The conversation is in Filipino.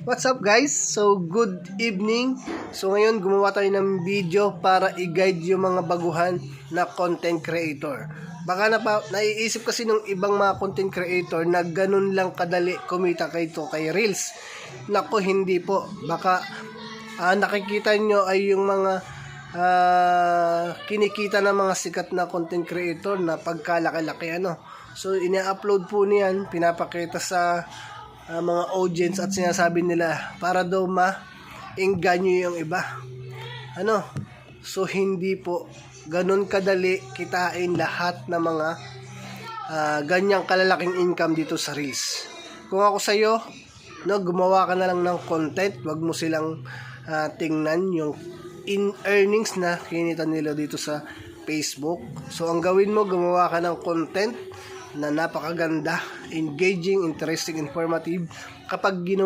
What's up guys? So good evening. So ngayon gumawa tayo ng video para i-guide yung mga baguhan na content creator. Baka naiisip kasi ng ibang mga content creator na ganun lang kadali kumita kay Reels. Nako, hindi po. Baka nakikita nyo ay yung mga kinikita ng mga sikat na content creator na pagkalaki-laki ano. So ina-upload po niyan, pinapakita sa mga audience at sinasabi nila para daw ma-engganyo yung iba. So hindi po ganun kadali kitain lahat ng mga ganyang kalalaking income dito sa Reels. Kung ako sa'yo, gumawa ka na lang ng content, wag mo silang tingnan yung earnings na kinita nila dito sa Facebook. So ang gawin mo, gumawa ka ng content na napakaganda, engaging, interesting, informative. Kapag ginawa